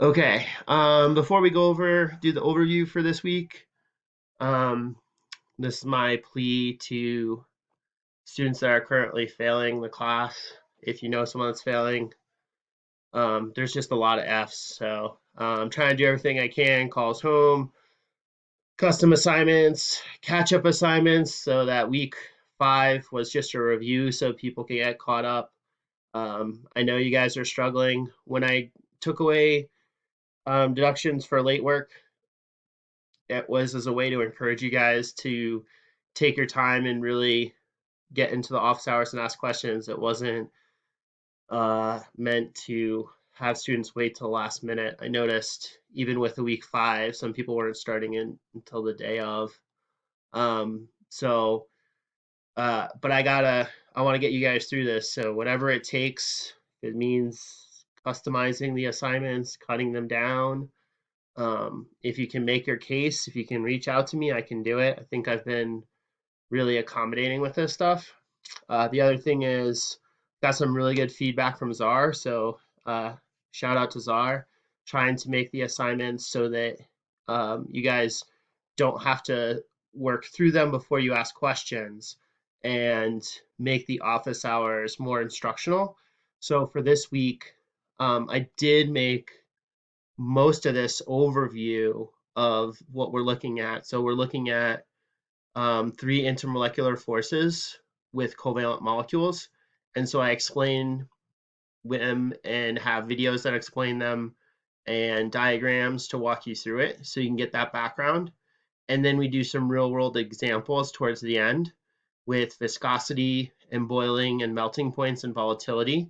Okay, before we go do the overview for this week, um, this is my plea to students that are currently failing the class. If you know someone that's failing, there's just a lot of F's. So I'm trying to do everything I can, calls home, custom assignments, catch up assignments, so that week 5 was just a review so people can get caught up. I know you guys are struggling. When I took away deductions for late work, it was as a way to encourage you guys to take your time and really get into the office hours and ask questions. It wasn't meant to have students wait till the last minute. I noticed even with the week 5, some people weren't starting until the day of. So, but I want to get you guys through this. So whatever it takes, it means customizing the assignments, cutting them down. If you can make your case, if you can reach out to me, I can do it. I think I've been really accommodating with this stuff. The other thing is, got some really good feedback from Czar. So shout out to Czar, trying to make the assignments so that you guys don't have to work through them before you ask questions and make the office hours more instructional. So for this week, I did make most of this overview of what we're looking at. So we're looking at 3 intermolecular forces with covalent molecules. And so I explain them and have videos that explain them and diagrams to walk you through it so you can get that background. And then we do some real world examples towards the end with viscosity and boiling and melting points and volatility.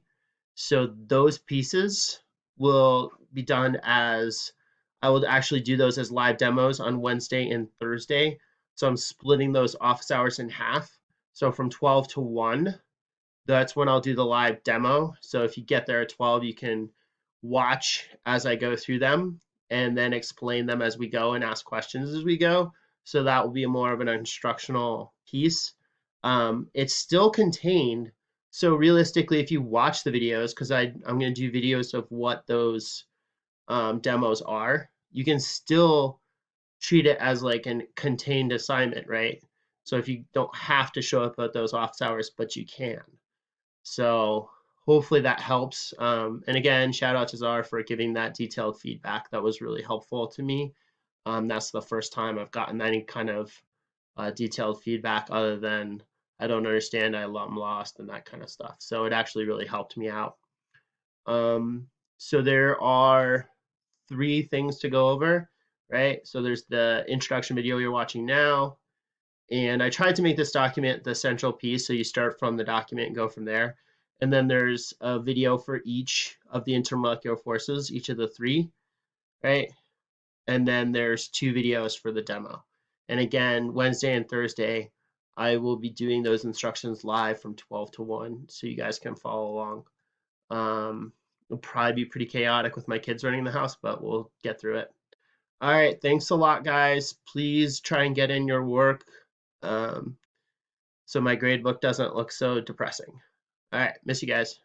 So those pieces will be done as I will actually do those as live demos on Wednesday and Thursday. So I'm splitting those office hours in half. So from 12 to 1, that's when I'll do the live demo. So if you get there at 12, you can watch as I go through them and then explain them as we go and ask questions as we go. So that will be more of an instructional piece. It's still contained. So realistically, if you watch the videos, because I'm going to do videos of what those demos are, you can still treat it as like a contained assignment, right? So if you don't have to show up at those office hours, but you can. So hopefully that helps. And again, shout out to Zara for giving that detailed feedback. That was really helpful to me. That's the first time I've gotten any kind of detailed feedback other than I don't understand, I'm lost, and that kind of stuff. So it actually really helped me out. So there are 3 things to go over, right? So there's the introduction video you're watching now. And I tried to make this document the central piece, so you start from the document and go from there. And then there's a video for each of the intermolecular forces, each of the 3, right? And then there's 2 videos for the demo. And again, Wednesday and Thursday, I will be doing those instructions live from 12 to 1, so you guys can follow along. It'll probably be pretty chaotic with my kids running the house, but we'll get through it. All right, thanks a lot, guys. Please try and get in your work. Um, so my grade book doesn't look so depressing. All right, miss you guys.